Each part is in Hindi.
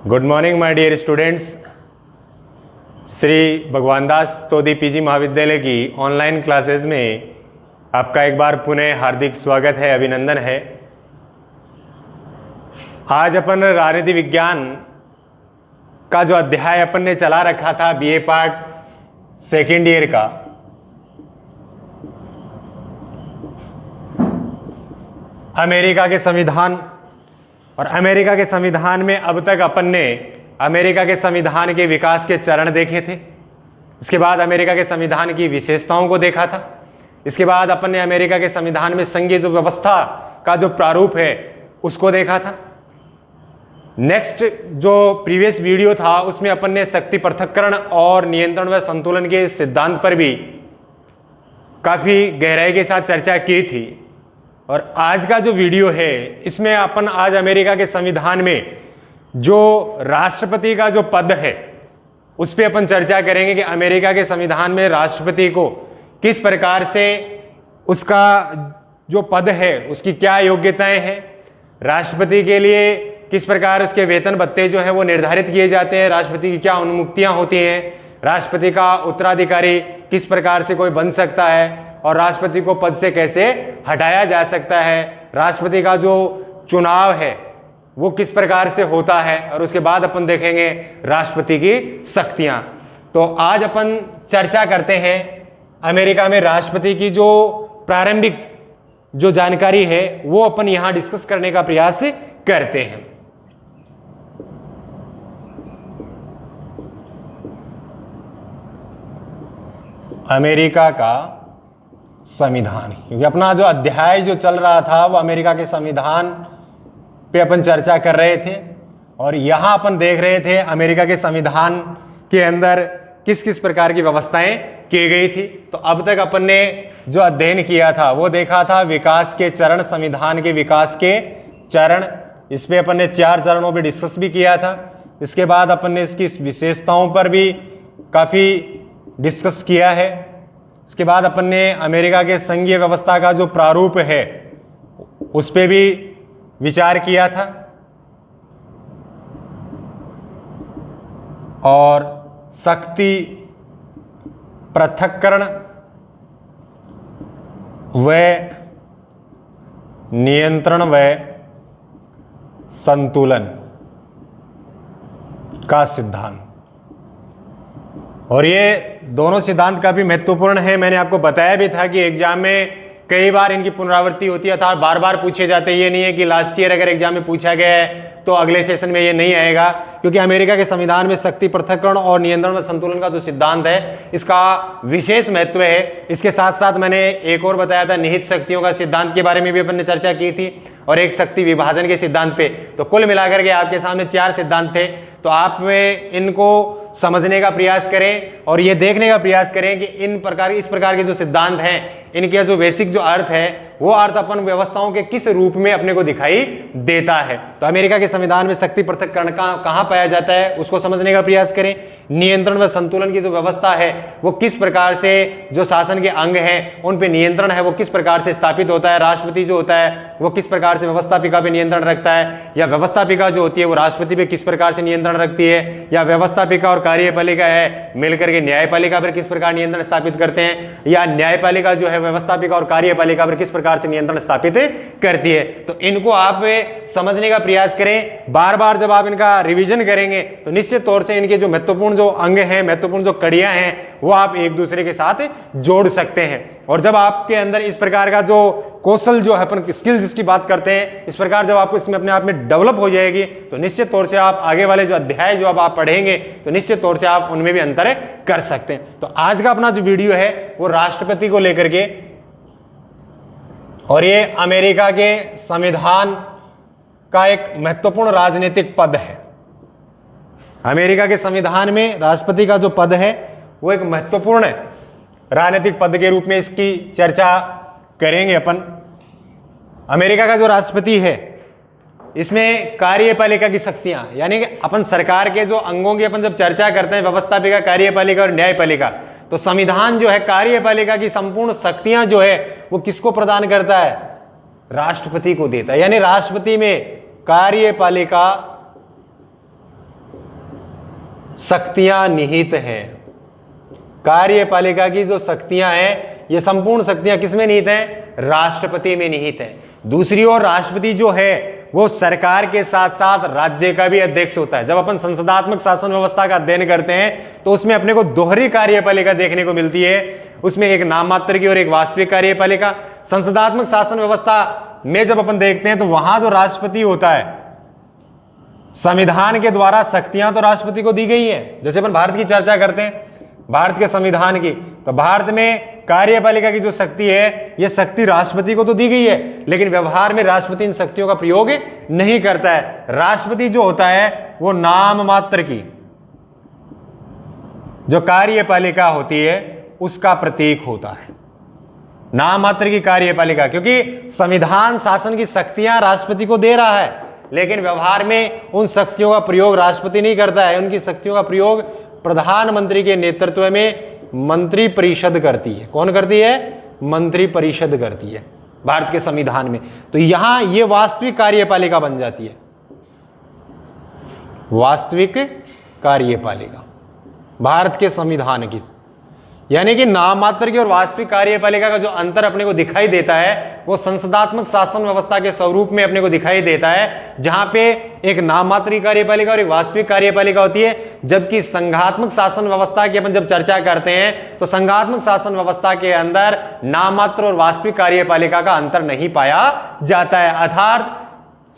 Good morning my dear students. Shri Bhagwan Das तोदी PG महाविद्यालय की ऑनलाइन क्लासेस में आपका एक बार पुनः हार्दिक स्वागत है, अभिनंदन है। आज अपन राजनीति विज्ञान का जो अध्याय अपन ने चला रखा था बीए पार्ट सेकेंड ईयर का, अमेरिका के संविधान, और अमेरिका के संविधान में अब तक अपन ने अमेरिका के संविधान के विकास के चरण देखे थे। इसके बाद अमेरिका के संविधान की विशेषताओं को देखा था। इसके बाद अपन ने अमेरिका के संविधान में संघीय जो व्यवस्था का जो प्रारूप है उसको देखा था। नेक्स्ट जो प्रीवियस वीडियो था उसमें अपन ने शक्ति पृथक्करण और नियंत्रण व संतुलन के सिद्धांत पर भी काफी गहराई के साथ चर्चा की थी। और आज का जो वीडियो है इसमें अपन आज अमेरिका के संविधान में जो राष्ट्रपति का जो पद है उस पर अपन चर्चा करेंगे कि अमेरिका के संविधान में राष्ट्रपति को किस प्रकार से उसका जो पद है उसकी क्या योग्यताएं हैं, राष्ट्रपति के लिए किस प्रकार उसके वेतन भत्ते जो है वो निर्धारित किए जाते हैं, राष्ट्रपति की क्या उन्मुक्तियां होती हैं, राष्ट्रपति का उत्तराधिकारी किस प्रकार से कोई बन सकता है और राष्ट्रपति को पद से कैसे हटाया जा सकता है, राष्ट्रपति का जो चुनाव है वो किस प्रकार से होता है, और उसके बाद अपन देखेंगे राष्ट्रपति की शक्तियां। तो आज अपन चर्चा करते हैं अमेरिका में राष्ट्रपति की जो प्रारंभिक जो जानकारी है वो अपन यहां डिस्कस करने का प्रयास करते हैं। अमेरिका का संविधान, क्योंकि अपना जो अध्याय जो चल रहा था वो अमेरिका के संविधान पे अपन चर्चा कर रहे थे, और यहां अपन देख रहे थे अमेरिका के संविधान के अंदर किस किस प्रकार की व्यवस्थाएं की गई थी। तो अब तक अपन ने जो अध्ययन किया था वो देखा था विकास के चरण, संविधान के विकास के चरण। इस पे अपन ने 4 चरणों पे डिस्कस भी किया था। इसके बाद अपन ने इसकी विशेषताओं पर भी काफी डिस्कस किया है। इसके बाद अपन ने अमेरिका के संघीय व्यवस्था का जो प्रारूप है उस पे भी विचार किया था, और शक्ति पृथक्करण व नियंत्रण व संतुलन का सिद्धांत, और ये दोनों सिद्धांत काफी महत्वपूर्ण है। मैंने आपको बताया भी था कि एग्जाम में कई बार इनकी पुनरावृत्ति होती है, अर्थात बार बार पूछे जाते हैं। ये नहीं है कि लास्ट ईयर अगर एग्जाम में पूछा गया है तो अगले सेशन में ये नहीं आएगा, क्योंकि अमेरिका के संविधान में शक्ति पृथक्करण और नियंत्रण व संतुलन का जो सिद्धांत है इसका विशेष महत्व है। इसके साथ साथ मैंने एक और बताया था निहित शक्तियों का सिद्धांत के बारे में भी अपन ने चर्चा की थी, और एक शक्ति विभाजन के सिद्धांत पे। तो कुल मिलाकर के आपके सामने 4 सिद्धांत थे। तो आप में इनको समझने का प्रयास करें और ये देखने का प्रयास करें कि इस प्रकार के जो सिद्धांत हैं इनके जो बेसिक जो अर्थ है वो अर्थ अपन व्यवस्थाओं के किस रूप में अपने को दिखाई देता है। तो अमेरिका के संविधान में शक्ति पृथक्करण कहां पाया जाता है उसको समझने का प्रयास करें। नियंत्रण व संतुलन की जो व्यवस्था है वो किस प्रकार से जो शासन के अंग हैं उन पे नियंत्रण है वो किस प्रकार से स्थापित होता है, राष्ट्रपति जो होता है वो किस प्रकार से व्यवस्थापिका पे नियंत्रण रखता है, या व्यवस्थापिका जो होती है वो राष्ट्रपति पे किस प्रकार से नियंत्रण रखती है, या व्यवस्थापिका और कार्यपालिका है मिलकर के न्यायपालिका पर किस प्रकार नियंत्रण स्थापित करते हैं, या न्यायपालिका जो है व्यवस्थापिका और कार्यपालिका पर किस प्रकार से नियंत्रण स्थापित करती है। तो इनको आप समझने का प्रयास करें। बार बार जब आप इनका रिवीजन करेंगे तो निश्चित तौर से इनके जो महत्वपूर्ण जो अंग हैं, महत्वपूर्ण जो कड़ियां हैं वो आप एक दूसरे के साथ जोड़ सकते हैं। और जब आपके अंदर इस प्रकार का जो कौशल जो है अपन स्किल्स जिसकी बात करते हैं इस प्रकार जब आपको इसमें अपने आप में डेवलप हो जाएगी तो निश्चित तौर से आप आगे वाले जो अध्याय जो अब आप पढ़ेंगे तो निश्चित तौर से आप उनमें भी अंतर कर सकते हैं। तो आज का अपना जो वीडियो है वो राष्ट्रपति को लेकर के, और ये अमेरिका के संविधान का एक महत्वपूर्ण राजनीतिक पद है। अमेरिका के संविधान में राष्ट्रपति का जो पद है वो एक महत्वपूर्ण राजनीतिक पद के रूप में इसकी चर्चा करेंगे अपन। अमेरिका का जो राष्ट्रपति है इसमें कार्यपालिका की शक्तियां, यानी कि अपन सरकार के जो अंगों की अपन जब चर्चा करते हैं व्यवस्थापिका, कार्यपालिका और न्यायपालिका, तो संविधान जो है कार्यपालिका की संपूर्ण शक्तियां जो है वो किसको प्रदान करता है? राष्ट्रपति को देता है। यानी राष्ट्रपति में कार्यपालिका शक्तियां निहित हैं। कार्यपालिका की जो शक्तियां हैं, ये संपूर्ण शक्तियां किसमें निहित हैं? राष्ट्रपति में निहित है। दूसरी ओर राष्ट्रपति जो है वो सरकार के साथ साथ राज्य का भी अध्यक्ष होता है। जब अपन संसदात्मक शासन व्यवस्था का अध्ययन करते हैं तो उसमें अपने को दोहरी कार्यपालिका देखने को मिलती है। उसमें एक नाम मात्र की और एक वास्तविक कार्यपालिका। संसदात्मक शासन व्यवस्था में जब अपन देखते हैं तो वहां जो राष्ट्रपति होता है, संविधान के द्वारा शक्तियां तो राष्ट्रपति को दी गई है। जैसे अपन भारत की चर्चा करते हैं, भारत के संविधान की, तो भारत में कार्यपालिका की जो शक्ति है, यह शक्ति राष्ट्रपति को तो दी गई है, लेकिन व्यवहार में राष्ट्रपति इन शक्तियों का प्रयोग नहीं करता है। राष्ट्रपति जो होता है वो नाम मात्र की जो कार्यपालिका होती है उसका प्रतीक होता है। नाम मात्र की कार्यपालिका, क्योंकि संविधान शासन की शक्तियां राष्ट्रपति को दे रहा है, लेकिन व्यवहार में उन शक्तियों का प्रयोग राष्ट्रपति नहीं करता है। उनकी शक्तियों का प्रयोग प्रधानमंत्री के नेतृत्व में मंत्री परिषद करती है। कौन करती है? मंत्री परिषद करती है भारत के संविधान में। तो यहां ये वास्तविक कार्यपालिका बन जाती है, वास्तविक कार्यपालिका भारत के संविधान की। यानी कि नाम मात्र की और वास्तविक कार्यपालिका का जो अंतर अपने को दिखाई देता है वो संसदात्मक शासन व्यवस्था के स्वरूप में अपने को दिखाई देता है, जहां पे एक नाम मात्र की कार्यपालिका और एक वास्तविक कार्यपालिका होती है। जबकि संघात्मक शासन व्यवस्था की अपन जब चर्चा करते हैं तो संघात्मक शासन व्यवस्था के अंदर नाम मात्र और वास्तविक कार्यपालिका का अंतर नहीं पाया जाता है। अर्थात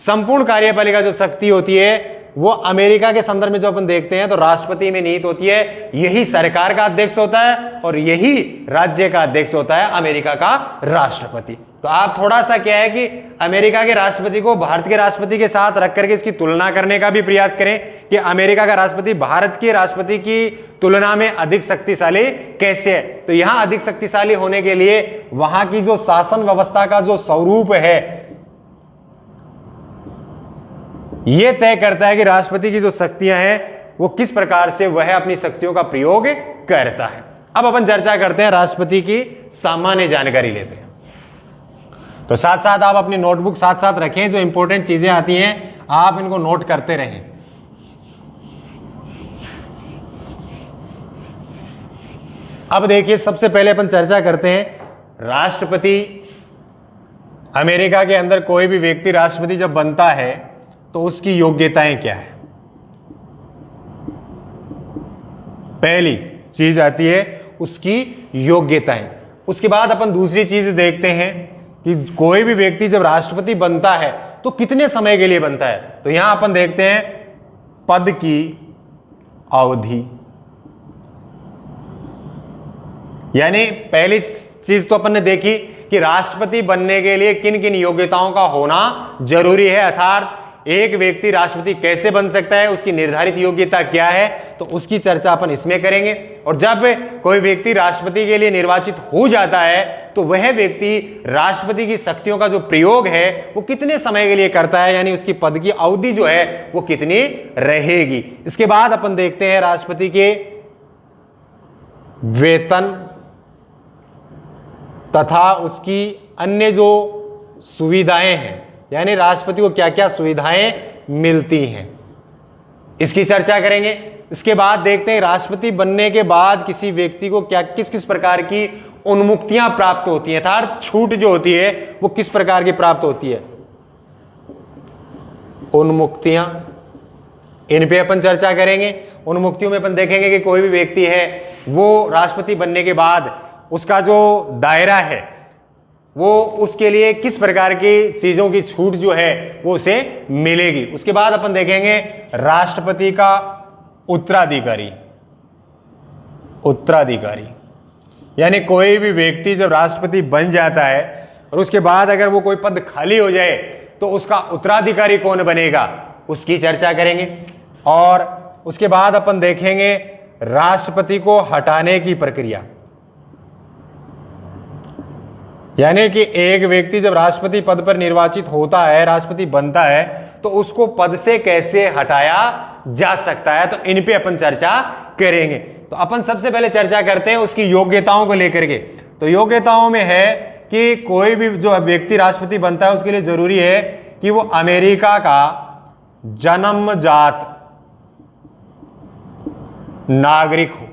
संपूर्ण कार्यपालिका जो शक्ति होती है वो अमेरिका के संदर्भ में जो अपन देखते हैं तो राष्ट्रपति में निहित होती है। यही सरकार का अध्यक्ष होता है और यही राज्य का अध्यक्ष होता है अमेरिका का राष्ट्रपति। तो आप थोड़ा सा क्या है कि अमेरिका के राष्ट्रपति को भारत के राष्ट्रपति के साथ रख करके इसकी तुलना करने का भी प्रयास करें कि अमेरिका का राष्ट्रपति भारत के राष्ट्रपति की तुलना में अधिक शक्तिशाली कैसे है। तो यहां अधिक शक्तिशाली होने के लिए वहां की जो शासन व्यवस्था का जो स्वरूप है यह तय करता है कि राष्ट्रपति की जो शक्तियां हैं वो किस प्रकार से वह अपनी शक्तियों का प्रयोग करता है। अब अपन चर्चा करते हैं, राष्ट्रपति की सामान्य जानकारी लेते हैं। तो साथ साथ आप अपनी नोटबुक साथ साथ रखें, जो इंपॉर्टेंट चीजें आती हैं आप इनको नोट करते रहें। अब देखिए, सबसे पहले अपन चर्चा करते हैं राष्ट्रपति। अमेरिका के अंदर कोई भी व्यक्ति राष्ट्रपति जब बनता है तो उसकी योग्यताएं क्या है। पहली चीज आती है उसकी योग्यताएं। उसके बाद अपन दूसरी चीज देखते हैं कि कोई भी व्यक्ति जब राष्ट्रपति बनता है तो कितने समय के लिए बनता है। तो यहां अपन देखते हैं पद की अवधि, यानी पहली चीज तो अपन ने देखी कि राष्ट्रपति बनने के लिए किन किन योग्यताओं का होना जरूरी है। अर्थात एक व्यक्ति राष्ट्रपति कैसे बन सकता है, उसकी निर्धारित योग्यता क्या है, तो उसकी चर्चा अपन इसमें करेंगे। और जब कोई व्यक्ति राष्ट्रपति के लिए निर्वाचित हो जाता है तो वह व्यक्ति राष्ट्रपति की शक्तियों का जो प्रयोग है वो कितने समय के लिए करता है, यानी उसकी पद की अवधि जो है वो कितनी रहेगी। इसके बाद अपन देखते हैं राष्ट्रपति के वेतन तथा उसकी अन्य जो सुविधाएं हैं, यानी राष्ट्रपति को क्या क्या सुविधाएं मिलती हैं, इसकी चर्चा करेंगे। इसके बाद देखते हैं राष्ट्रपति बनने के बाद किसी व्यक्ति को क्या किस किस प्रकार की उन्मुक्तियां प्राप्त होती हैं, अर्थात छूट जो होती है वो किस प्रकार की प्राप्त होती है। उन्मुक्तियां, इन पे अपन चर्चा करेंगे। उन्मुक्तियों में अपन देखेंगे कि कोई भी व्यक्ति है वो राष्ट्रपति बनने के बाद उसका जो दायरा है वो उसके लिए किस प्रकार की चीजों की छूट जो है वो उसे मिलेगी। उसके बाद अपन देखेंगे राष्ट्रपति का उत्तराधिकारी। उत्तराधिकारी यानी कोई भी व्यक्ति जब राष्ट्रपति बन जाता है और उसके बाद अगर वो कोई पद खाली हो जाए तो उसका उत्तराधिकारी कौन बनेगा, उसकी चर्चा करेंगे। और उसके बाद अपन देखेंगे राष्ट्रपति को हटाने की प्रक्रिया, यानी कि एक व्यक्ति जब राष्ट्रपति पद पर निर्वाचित होता है, राष्ट्रपति बनता है, तो उसको पद से कैसे हटाया जा सकता है, तो इन पे अपन चर्चा करेंगे। तो अपन सबसे पहले चर्चा करते हैं उसकी योग्यताओं को लेकर के। तो योग्यताओं में है कि कोई भी जो व्यक्ति राष्ट्रपति बनता है उसके लिए जरूरी है कि वो अमेरिका का जन्मजात नागरिक हो,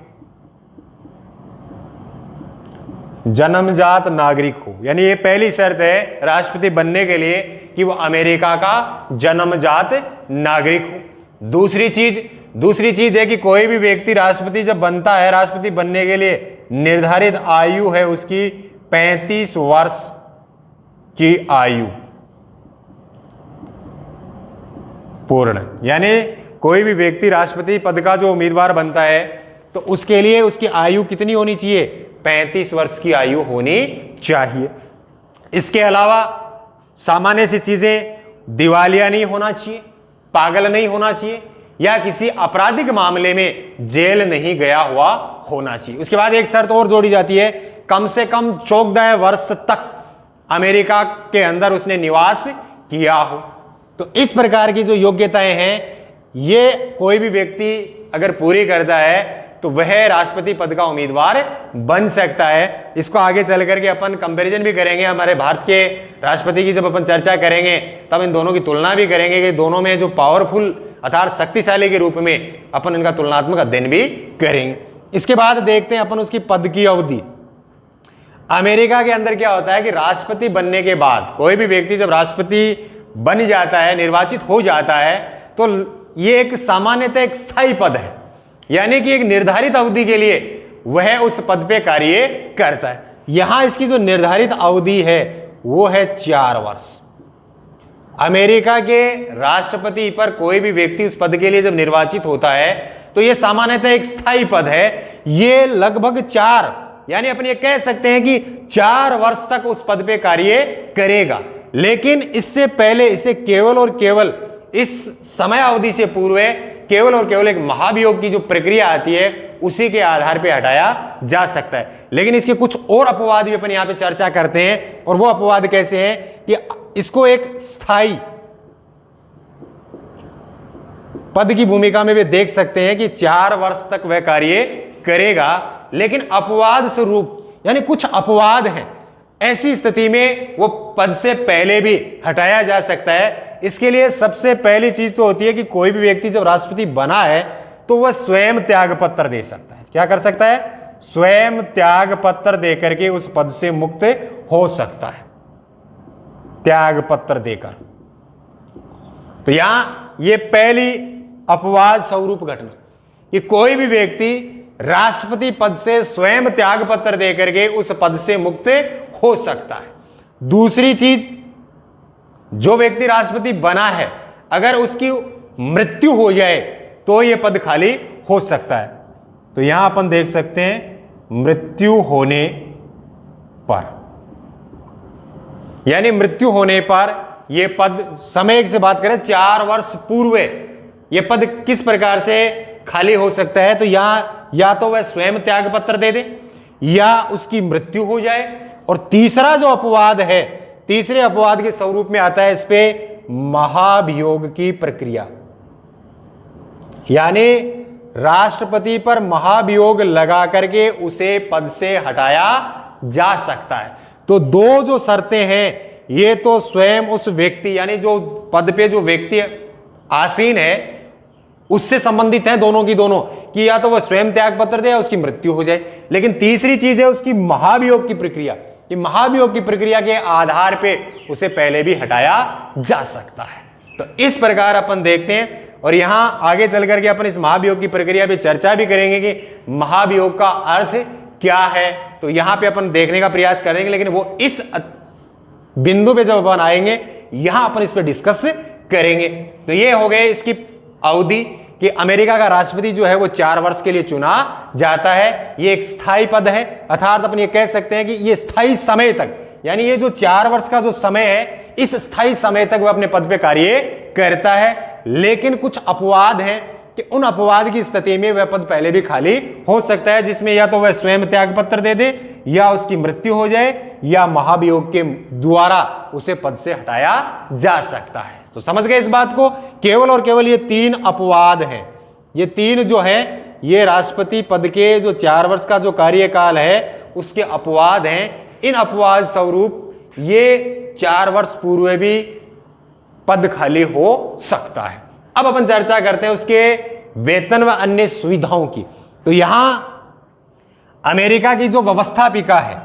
जन्मजात नागरिक हो। यानी ये पहली शर्त है राष्ट्रपति बनने के लिए कि वो अमेरिका का जन्मजात नागरिक हो। दूसरी चीज है कि कोई भी व्यक्ति राष्ट्रपति जब बनता है, राष्ट्रपति बनने के लिए निर्धारित आयु है उसकी 35 वर्ष की आयु पूर्ण। यानी कोई भी व्यक्ति राष्ट्रपति पद का जो उम्मीदवार बनता है तो उसके लिए उसकी आयु कितनी होनी चाहिए? 35 वर्ष की आयु होनी चाहिए। इसके अलावा सामान्य सी चीजें, दिवालिया नहीं होना चाहिए, पागल नहीं होना चाहिए, या किसी आपराधिक मामले में जेल नहीं गया हुआ होना चाहिए। उसके बाद एक शर्त और जोड़ी जाती है, कम से कम 14 वर्ष तक अमेरिका के अंदर उसने निवास किया हो। तो इस प्रकार की जो योग्यताएं हैं ये कोई भी व्यक्ति अगर पूरी करता है तो वह राष्ट्रपति पद का उम्मीदवार बन सकता है। इसको आगे चल करके अपन कंपैरिजन भी करेंगे, हमारे भारत के राष्ट्रपति की जब अपन चर्चा करेंगे तब इन दोनों की तुलना भी करेंगे कि दोनों में जो पावरफुल अर्थात शक्तिशाली के रूप में अपन इनका तुलनात्मक अध्ययन भी करेंगे। इसके बाद देखते हैं अपन उसकी पद की अवधि। अमेरिका के अंदर क्या होता है कि राष्ट्रपति बनने के बाद कोई भी व्यक्ति जब राष्ट्रपति बन जाता है, निर्वाचित हो जाता है, तो ये एक सामान्यतः एक स्थायी पद है, यानी कि एक निर्धारित अवधि के लिए वह उस पद पे कार्य करता है। यहां इसकी जो निर्धारित अवधि है वो है 4 वर्ष। अमेरिका के राष्ट्रपति पर कोई भी व्यक्ति उस पद के लिए जब निर्वाचित होता है तो यह सामान्यतः एक स्थायी पद है। ये लगभग 4 यानी अपन ये कह सकते हैं कि 4 वर्ष तक उस पद पे कार्य करेगा। लेकिन इससे पहले इसे केवल और केवल इस समय अवधि से पूर्व केवल और केवल एक महाभियोग की जो प्रक्रिया आती है उसी के आधार पर हटाया जा सकता है। लेकिन इसके कुछ और अपवाद भी अपन यहां पे चर्चा करते हैं, और वो अपवाद कैसे हैं कि इसको एक स्थायी पद की भूमिका में भी देख सकते हैं कि 4 वर्ष तक वह कार्य करेगा। लेकिन अपवाद स्वरूप यानी कुछ अपवाद हैं, ऐसी स्थिति में वो पद से पहले भी हटाया जा सकता है। इसके लिए सबसे पहली चीज तो होती है कि कोई भी व्यक्ति जब राष्ट्रपति बना है तो वह स्वयं त्याग पत्र दे सकता है। क्या कर सकता है? स्वयं त्याग पत्र देकर के उस पद से मुक्त हो सकता है, त्याग पत्र देकर। तो यहां ये पहली अपवाद स्वरूप घटना कि कोई भी व्यक्ति राष्ट्रपति पद से स्वयं त्याग पत्र देकर के उस पद से मुक्त हो सकता है। दूसरी चीज, जो व्यक्ति राष्ट्रपति बना है अगर उसकी मृत्यु हो जाए तो यह पद खाली हो सकता है। तो यहां अपन देख सकते हैं मृत्यु होने पर, यानी मृत्यु होने पर यह पद, समय से बात करें 4 वर्ष पूर्व यह पद किस प्रकार से खाली हो सकता है, तो यहां या तो वह स्वयं त्याग पत्र दे दे या उसकी मृत्यु हो जाए। और तीसरा जो अपवाद है, तीसरे अपवाद के स्वरूप में आता है इस पे महाभियोग की प्रक्रिया, यानी राष्ट्रपति पर महाभियोग लगा करके उसे पद से हटाया जा सकता है। तो दो जो शर्तें हैं ये तो स्वयं उस व्यक्ति यानी जो पद पे जो व्यक्ति आसीन है उससे संबंधित है, दोनों की दोनों, कि या तो वह स्वयं त्याग पत्र दे या उसकी मृत्यु हो जाए। लेकिन तीसरी चीज है उसकी महाभियोग की प्रक्रिया, कि महाभियोग की प्रक्रिया के आधार पे उसे पहले भी हटाया जा सकता है। तो इस प्रकार अपन देखते हैं, और यहां आगे चल करके अपन इस महाभियोग की प्रक्रिया पे चर्चा भी करेंगे कि महाभियोग का अर्थ क्या है। तो यहां पे अपन देखने का प्रयास करेंगे, लेकिन वो इस बिंदु पे जब अपन आएंगे यहां अपन इस पे डिस्कस करेंगे। तो ये हो गए इसकी अवधि कि अमेरिका का राष्ट्रपति जो है वो 4 वर्ष के लिए चुना जाता है। ये एक स्थायी पद है, अर्थात अपन ये कह सकते हैं कि ये स्थायी समय तक, यानी ये जो 4 वर्ष का जो समय है इस स्थायी समय तक वह अपने पद पे कार्य करता है। लेकिन कुछ अपवाद हैं कि उन अपवाद की स्थिति में वह पद पहले भी खाली हो सकता है, जिसमें या तो वह स्वयं त्याग पत्र दे दे या उसकी मृत्यु हो जाए या महाभियोग के द्वारा उसे पद से हटाया जा सकता है। तो समझ गए इस बात को? केवल और केवल ये 3 अपवाद हैं, ये 3 जो है ये राष्ट्रपति पद के जो 4 वर्ष का जो कार्यकाल है उसके अपवाद हैं। इन अपवाद स्वरूप ये 4 वर्ष पूर्व भी पद खाली हो सकता है। अब अपन चर्चा करते हैं उसके वेतन व अन्य सुविधाओं की। तो यहां अमेरिका की जो व्यवस्थापिका है,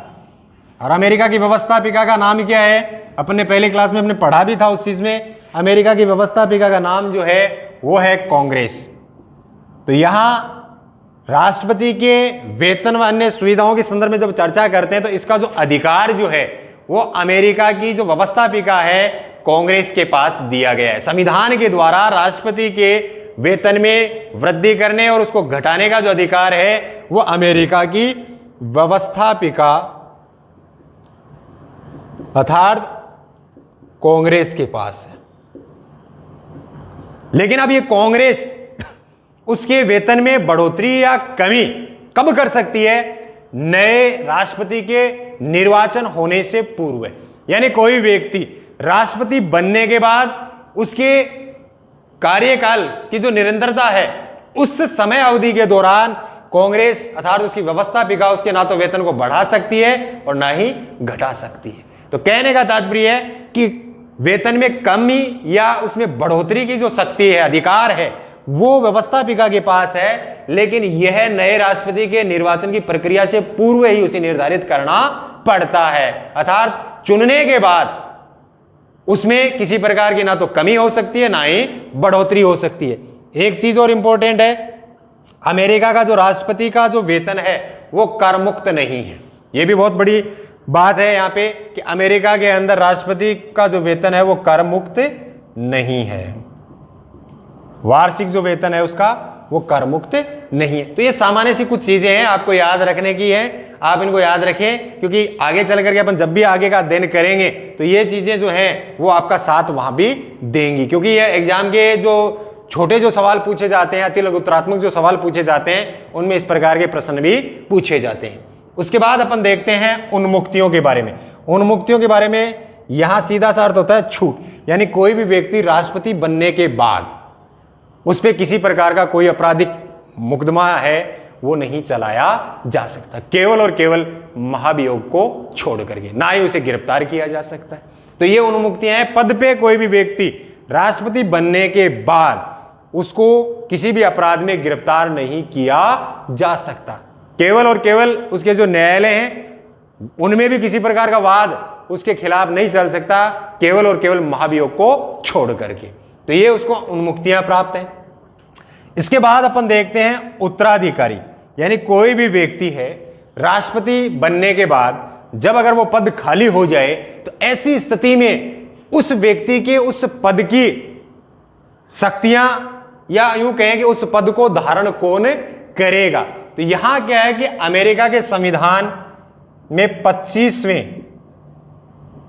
और अमेरिका की व्यवस्थापिका का नाम क्या है, अपने पहले क्लास में हमने पढ़ा भी था उस चीज में। अमेरिका की व्यवस्थापिका का नाम जो है वो है कांग्रेस। तो यहां राष्ट्रपति के वेतन व अन्य सुविधाओं के संदर्भ में जब चर्चा करते हैं तो इसका जो अधिकार जो है वो अमेरिका की जो व्यवस्थापिका है कांग्रेस के पास दिया गया है। संविधान के द्वारा राष्ट्रपति के वेतन में वृद्धि करने और उसको घटाने का जो अधिकार है वो अमेरिका की व्यवस्थापिका अर्थात कांग्रेस के पास है। लेकिन अब ये कांग्रेस उसके वेतन में बढ़ोतरी या कमी कब कर सकती है? नए राष्ट्रपति के निर्वाचन होने से पूर्व। यानी कोई व्यक्ति राष्ट्रपति बनने के बाद उसके कार्यकाल की जो निरंतरता है उस समय अवधि के दौरान कांग्रेस अर्थात उसकी व्यवस्थापिका उसके ना तो वेतन को बढ़ा सकती है और ना ही घटा सकती है। तो कहने का तात्पर्य है कि वेतन में कमी या उसमें बढ़ोतरी की जो शक्ति है, अधिकार है, वो व्यवस्थापिका के पास है, लेकिन यह नए राष्ट्रपति के निर्वाचन की प्रक्रिया से पूर्व ही उसे निर्धारित करना पड़ता है। अर्थात चुनने के बाद उसमें किसी प्रकार की ना तो कमी हो सकती है ना ही बढ़ोतरी हो सकती है। एक चीज और इंपॉर्टेंट है, अमेरिका का जो राष्ट्रपति का जो वेतन है वो कर मुक्त नहीं है। यह भी बहुत बड़ी बात है यहां पे कि अमेरिका के अंदर राष्ट्रपति का जो वेतन है वो कर मुक्त नहीं है। वार्षिक जो वेतन है उसका वो कर मुक्त नहीं है। तो ये सामान्य सी कुछ चीजें हैं, आपको याद रखने की है, आप इनको याद रखें, क्योंकि आगे चल करके अपन जब भी आगे का अध्ययन करेंगे तो ये चीजें जो हैं वो आपका साथ वहां भी देंगी। क्योंकि ये एग्जाम के जो छोटे जो सवाल पूछे जाते हैं, अति लघुत्तरात्मक जो सवाल पूछे जाते हैं, उनमें इस प्रकार के प्रश्न भी पूछे जाते हैं। उसके बाद अपन देखते हैं उन्मुक्तियों के बारे में। उन्मुक्तियों के बारे में यहां सीधा सा अर्थ होता है छूट, यानी कोई भी व्यक्ति राष्ट्रपति बनने के बाद उस पर किसी प्रकार का कोई आपराधिक मुकदमा है वो नहीं चलाया जा सकता, केवल और केवल महाभियोग को छोड़ करके, ना ही उसे गिरफ्तार किया जा सकता है। तो ये उन्मुक्तियां हैं। पद पे कोई भी व्यक्ति राष्ट्रपति बनने के बाद उसको किसी भी अपराध में गिरफ्तार नहीं किया जा सकता, केवल और केवल उसके जो न्यायालय हैं उनमें भी किसी प्रकार का वाद उसके खिलाफ नहीं चल सकता, केवल और केवल महाभियोग को छोड़ करके। तो ये उसको उन्मुक्तियां प्राप्त हैं। इसके बाद अपन देखते हैं उत्तराधिकारी, यानी कोई भी व्यक्ति है राष्ट्रपति बनने के बाद जब अगर वो पद खाली हो जाए तो ऐसी स्थिति में उस व्यक्ति के उस पद की शक्तियां या यूं कहें कि उस पद को धारण कौन करेगा। तो यहां क्या है कि अमेरिका के संविधान में 25वें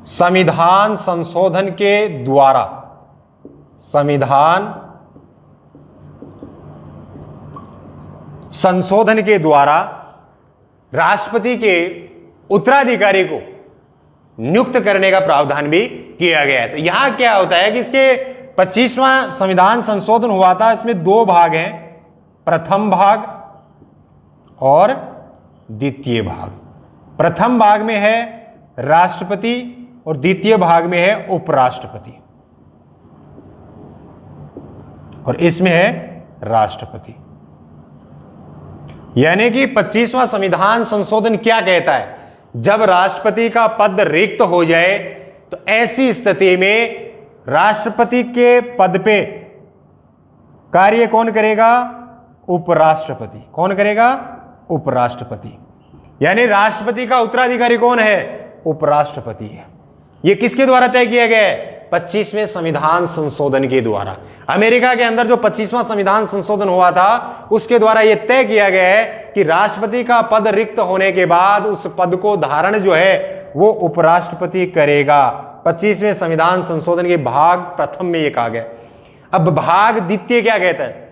संविधान संशोधन के द्वारा संविधान संशोधन के द्वारा राष्ट्रपति के उत्तराधिकारी को नियुक्त करने का प्रावधान भी किया गया है। तो यहां क्या होता है कि इसके 25वां संविधान संशोधन हुआ था, इसमें दो भाग हैं, प्रथम भाग और द्वितीय भाग। प्रथम भाग में है राष्ट्रपति और द्वितीय भाग में है उपराष्ट्रपति, और इसमें है राष्ट्रपति। यानी कि 25वां संविधान संशोधन क्या कहता है, जब राष्ट्रपति का पद रिक्त हो जाए तो ऐसी स्थिति में राष्ट्रपति के पद पे कार्य कौन करेगा? उपराष्ट्रपति। कौन करेगा? उपराष्ट्रपति। यानी राष्ट्रपति का उत्तराधिकारी कौन है? उपराष्ट्रपति है। यह किसके द्वारा तय किया गया है? 25वें संविधान संशोधन के द्वारा। अमेरिका के अंदर जो 25वां संविधान संशोधन हुआ था उसके द्वारा यह तय किया गया है कि राष्ट्रपति का पद रिक्त होने के बाद उस पद को धारण जो है वो उपराष्ट्रपति करेगा। 25वें संविधान संशोधन के भाग प्रथम में यह कहा गया। अब भाग द्वितीय क्या कहता है?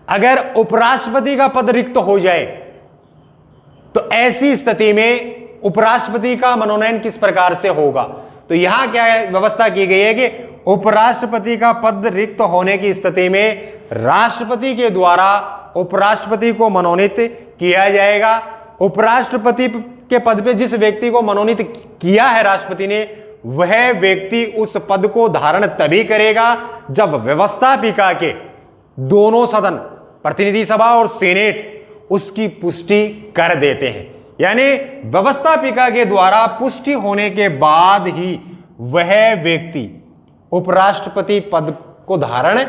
अगर उपराष्ट्रपति का पद रिक्त हो जाए तो ऐसी स्थिति में उपराष्ट्रपति का मनोनयन किस प्रकार से होगा? तो यहां क्या व्यवस्था की गई है कि उपराष्ट्रपति का पद रिक्त होने की स्थिति में राष्ट्रपति के द्वारा उपराष्ट्रपति को मनोनीत किया जाएगा। उपराष्ट्रपति के पद पे जिस व्यक्ति को मनोनीत किया है राष्ट्रपति ने, वह व्यक्ति उस पद को धारण तभी करेगा जब व्यवस्थापिका के दोनों सदन, प्रतिनिधि सभा और सीनेट, उसकी पुष्टि कर देते हैं। यानी व्यवस्थापिका के द्वारा पुष्टि होने के बाद ही वह व्यक्ति उपराष्ट्रपति पद को धारण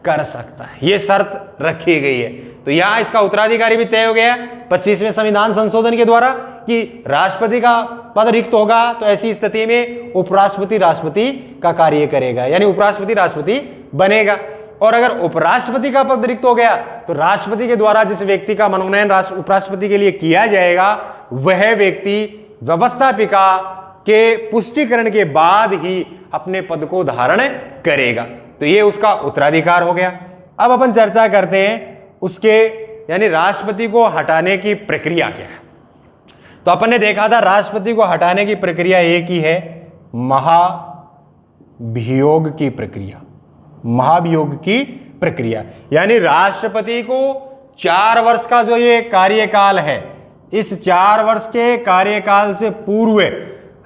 कर सकता है, यह शर्त रखी गई है। तो यहां इसका उत्तराधिकारी भी तय हो गया 25वें संविधान संशोधन के द्वारा कि राष्ट्रपति का पद रिक्त होगा तो ऐसी स्थिति में उपराष्ट्रपति राष्ट्रपति का कार्य करेगा, यानी उपराष्ट्रपति राष्ट्रपति बनेगा। और अगर उपराष्ट्रपति का पद रिक्त हो गया तो राष्ट्रपति के द्वारा जिस व्यक्ति का मनोनयन उपराष्ट्रपति के लिए किया जाएगा वह व्यक्ति व्यवस्थापिका के पुष्टिकरण के बाद ही अपने पद को धारण करेगा। तो ये उसका उत्तराधिकार हो गया। अब अपन चर्चा करते हैं उसके यानी राष्ट्रपति को हटाने की प्रक्रिया क्या है। तो अपन ने देखा था राष्ट्रपति को हटाने की प्रक्रिया एक ही है, महाभियोग की प्रक्रिया। महाभियोग की प्रक्रिया यानी राष्ट्रपति को 4 वर्ष का जो ये कार्यकाल है, इस 4 वर्ष के कार्यकाल से पूर्व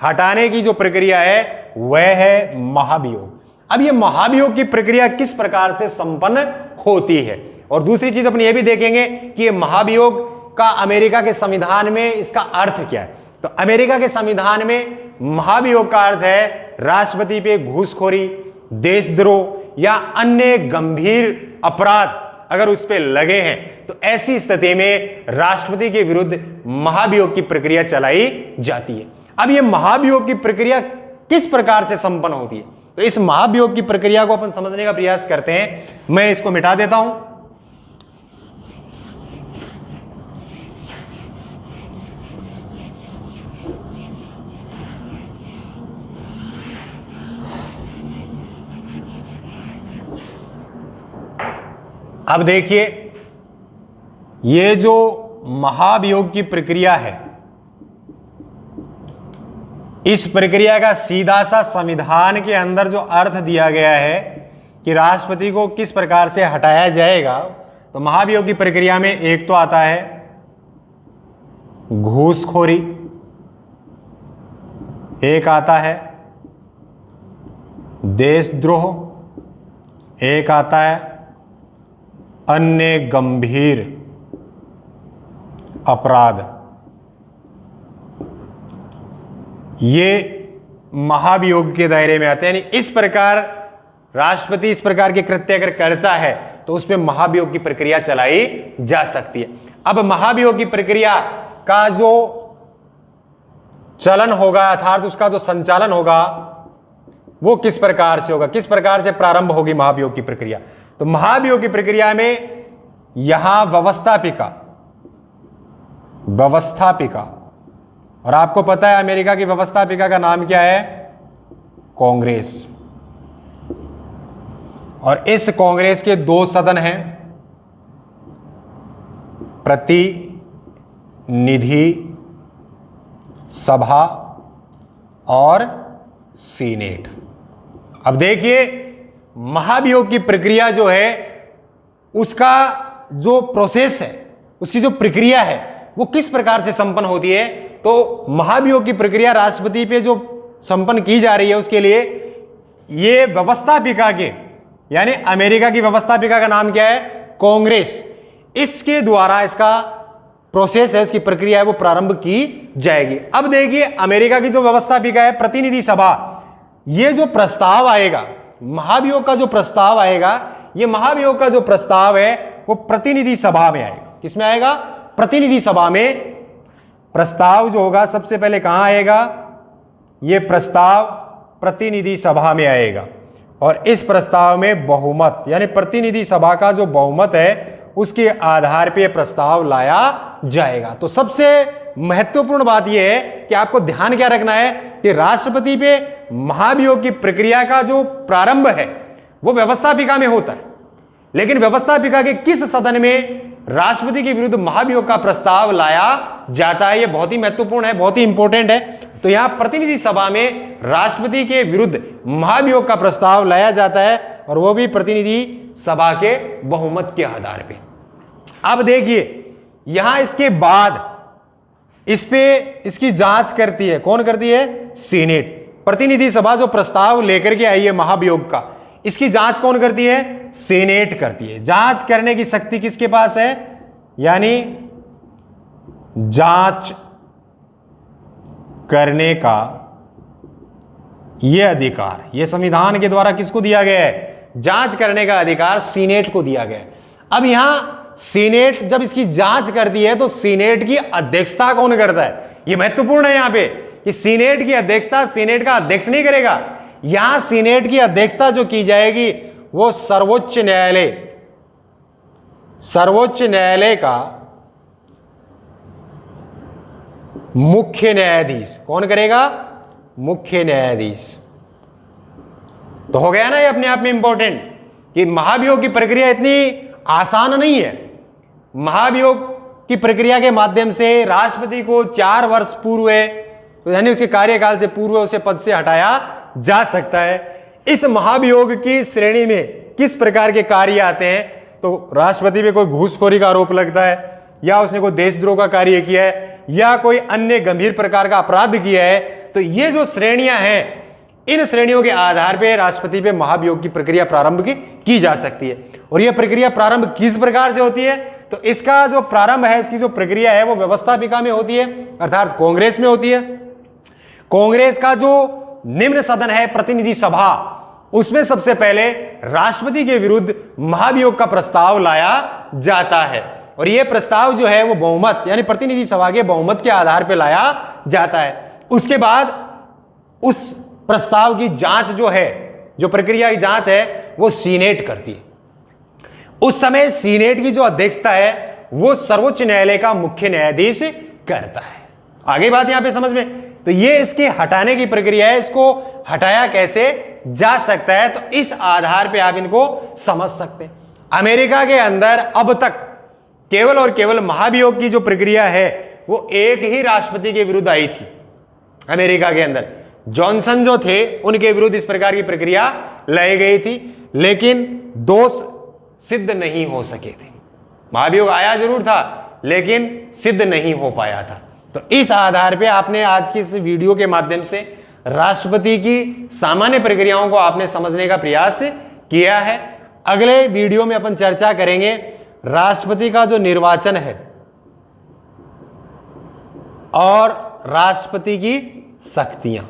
हटाने की जो प्रक्रिया है वह है महाभियोग। अब ये महाभियोग की प्रक्रिया किस प्रकार से संपन्न होती है, और दूसरी चीज अपन ये भी देखेंगे कि ये महाभियोग का अमेरिका के संविधान में इसका अर्थ क्या है। तो अमेरिका के संविधान में महाभियोग का अर्थ है राष्ट्रपति पे घूसखोरी, देशद्रोह या अन्य गंभीर अपराध अगर उस पे लगे हैं तो ऐसी स्थिति में राष्ट्रपति के विरुद्ध महाभियोग की प्रक्रिया चलाई जाती है। अब यह महाभियोग की प्रक्रिया किस प्रकार से संपन्न होती है, तो इस महाभियोग की प्रक्रिया को अपन समझने का प्रयास करते हैं। मैं इसको मिटा देता हूं। अब देखिए ये जो महाभियोग की प्रक्रिया है, इस प्रक्रिया का सीधा सा संविधान के अंदर जो अर्थ दिया गया है कि राष्ट्रपति को किस प्रकार से हटाया जाएगा, तो महाभियोग की प्रक्रिया में एक तो आता है घूसखोरी, एक आता है देशद्रोह, एक आता है अन्य गंभीर अपराध। ये महाभियोग के दायरे में आते हैं। यानी इस प्रकार राष्ट्रपति इस प्रकार के कृत्य अगर करता है तो उस पर महाभियोग की प्रक्रिया चलाई जा सकती है। अब महाभियोग की प्रक्रिया का जो चलन होगा अर्थात उसका जो संचालन होगा वो किस प्रकार से होगा, किस प्रकार से प्रारंभ होगी महाभियोग की प्रक्रिया। तो महाभियोग की प्रक्रिया में यहां व्यवस्थापिका और आपको पता है अमेरिका की व्यवस्थापिका का नाम क्या है, कांग्रेस। और इस कांग्रेस के 2 सदन हैं, प्रतिनिधि सभा और सीनेट। अब देखिए महाभियोग की प्रक्रिया जो है उसका जो प्रोसेस है, उसकी जो प्रक्रिया है वो किस प्रकार से संपन्न होती है। तो महाभियोग की प्रक्रिया राष्ट्रपति पे जो संपन्न की जा रही है उसके लिए ये व्यवस्थापिका के यानी अमेरिका की व्यवस्थापिका का नाम क्या है, कांग्रेस, इसके द्वारा इसका प्रोसेस है, इसकी प्रक्रिया है वो प्रारंभ की जाएगी। अब देखिए अमेरिका की जो व्यवस्थापिका है प्रतिनिधि सभा, ये जो प्रस्ताव आएगा महाभियोग का जो प्रस्ताव आएगा, ये महाभियोग का जो प्रस्ताव है वो प्रतिनिधि सभा में आएगा। किसमें आएगा, प्रतिनिधि सभा में। प्रस्ताव जो होगा सबसे पहले कहां आएगा, ये प्रस्ताव प्रतिनिधि सभा में आएगा और इस प्रस्ताव में बहुमत यानी प्रतिनिधि सभा का जो बहुमत है उसके आधार पर प्रस्ताव लाया जाएगा। तो सबसे महत्वपूर्ण बात यह है कि आपको ध्यान क्या रखना है कि राष्ट्रपति पे महाभियोग की प्रक्रिया का जो प्रारंभ है वो व्यवस्थापिका में होता है, लेकिन व्यवस्थापिका के किस सदन में राष्ट्रपति के विरुद्ध महाभियोग का प्रस्ताव लाया जाता है, यह बहुत ही महत्वपूर्ण है, बहुत ही इंपॉर्टेंट है। तो यहां प्रतिनिधि सभा में राष्ट्रपति के विरुद्ध महाभियोग का प्रस्ताव लाया जाता है और वो भी प्रतिनिधि सभा के बहुमत के आधार पर। अब देखिए यहां इसके बाद इस पे इसकी जांच करती है, कौन करती है, सीनेट। प्रतिनिधि सभा जो प्रस्ताव लेकर के आई है महाभियोग का, इसकी जांच कौन करती है, सीनेट करती है। जांच करने की शक्ति किसके पास है, यानी जांच करने का यह अधिकार, यह संविधान के द्वारा किसको दिया गया है? जांच करने का अधिकार सीनेट को दिया गया है। अब यहां सीनेट जब इसकी जांच करती है तो सीनेट की अध्यक्षता कौन करता है? यह महत्वपूर्ण है यहां पे कि सीनेट की अध्यक्षता सीनेट का अध्यक्ष नहीं करेगा। यहां सीनेट की अध्यक्षता जो की जाएगी वो सर्वोच्च न्यायालय का मुख्य न्यायाधीश कौन करेगा? मुख्य न्यायाधीश। तो हो गया ना ये अपने आप में इंपॉर्टेंट कि महाभियोग की प्रक्रिया इतनी आसान नहीं है। महाभियोग की प्रक्रिया के माध्यम से राष्ट्रपति को 4 वर्ष पूर्व, तो यानी उसके कार्यकाल से पूर्व उसे पद से हटाया जा सकता है। इस महाभियोग की श्रेणी में किस प्रकार के कार्य आते हैं? तो राष्ट्रपति पे कोई घूसखोरी का आरोप लगता है, या उसने कोई देशद्रोह का कार्य किया है, या कोई अन्य गंभीर प्रकार का अपराध किया है, तो ये जो श्रेणियां हैं, इन श्रेणियों के आधार पर राष्ट्रपति पे महाभियोग की प्रक्रिया प्रारंभ की जा सकती है। और यह प्रक्रिया प्रारंभ किस प्रकार से होती है? तो इसका जो प्रारंभ है, इसकी जो प्रक्रिया है वो व्यवस्थापिका में होती है, अर्थात कांग्रेस में होती है। कांग्रेस का जो निम्न सदन है प्रतिनिधि सभा, उसमें सबसे पहले राष्ट्रपति के विरुद्ध महाभियोग का प्रस्ताव लाया जाता है। और यह प्रस्ताव जो है वो बहुमत यानी प्रतिनिधि सभा के बहुमत के आधार पर लाया जाता है। उसके बाद उस प्रस्ताव की जांच जो है, जो प्रक्रिया की जांच है, वो सीनेट करती है। उस समय सीनेट की जो अध्यक्षता है वो सर्वोच्च न्यायालय का मुख्य न्यायाधीश करता है। आगे बात यहां पे समझ में, तो ये इसके हटाने की प्रक्रिया है। इसको हटाया कैसे जा सकता है, तो इस आधार पे आप इनको समझ सकते हैं। अमेरिका के अंदर अब तक केवल और केवल महाभियोग की जो प्रक्रिया है वो एक ही राष्ट्रपति के विरुद्ध आई थी। अमेरिका के अंदर जॉनसन जो थे उनके विरुद्ध इस प्रकार की प्रक्रिया लाई गई थी, लेकिन दोष सिद्ध नहीं हो सके थे। महाभियोग आया जरूर था लेकिन सिद्ध नहीं हो पाया था। तो इस आधार पे आपने आज की इस वीडियो के माध्यम से राष्ट्रपति की सामान्य प्रक्रियाओं को आपने समझने का प्रयास किया है। अगले वीडियो में अपन चर्चा करेंगे राष्ट्रपति का जो निर्वाचन है और राष्ट्रपति की शक्तियां।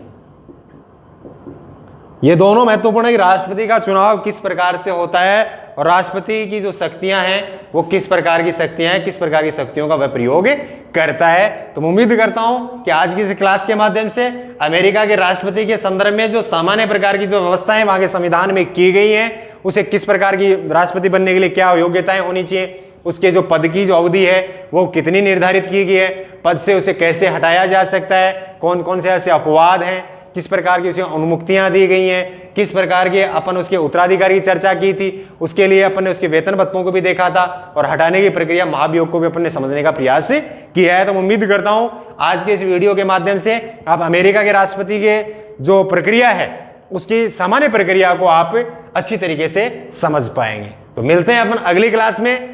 ये दोनों महत्वपूर्ण है कि राष्ट्रपति का चुनाव किस प्रकार से होता है और राष्ट्रपति की जो शक्तियां हैं वो किस प्रकार की शक्तियां हैं, किस प्रकार की शक्तियों का वह प्रयोग करता है। तो मैं उम्मीद करता हूं कि आज की इस क्लास के माध्यम से अमेरिका के राष्ट्रपति के संदर्भ में जो सामान्य प्रकार की जो व्यवस्थाएं वहां के संविधान में की गई हैं, उसे किस प्रकार की राष्ट्रपति बनने के लिए क्या योग्यताएं होनी चाहिए, उसके जो पद की जो अवधि है वो कितनी निर्धारित की गई है, पद से उसे कैसे हटाया जा सकता है, कौन कौन से ऐसे अपवाद हैं, किस प्रकार की उसे उन्मुक्तियां दी गई हैं, किस प्रकार के अपन उसके उत्तराधिकारी की चर्चा की थी, उसके लिए अपन ने उसके वेतन भत्तों को भी देखा था और हटाने की प्रक्रिया महाभियोग को भी अपन ने समझने का प्रयास किया है। तो मैं उम्मीद करता हूं आज के इस वीडियो के माध्यम से आप अमेरिका के राष्ट्रपति के जो प्रक्रिया है उसकी सामान्य प्रक्रिया को आप अच्छी तरीके से समझ पाएंगे। तो मिलते हैं अपन अगली क्लास में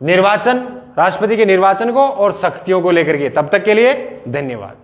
निर्वाचन, राष्ट्रपति के निर्वाचन को और शक्तियों को लेकर के। तब तक के लिए धन्यवाद।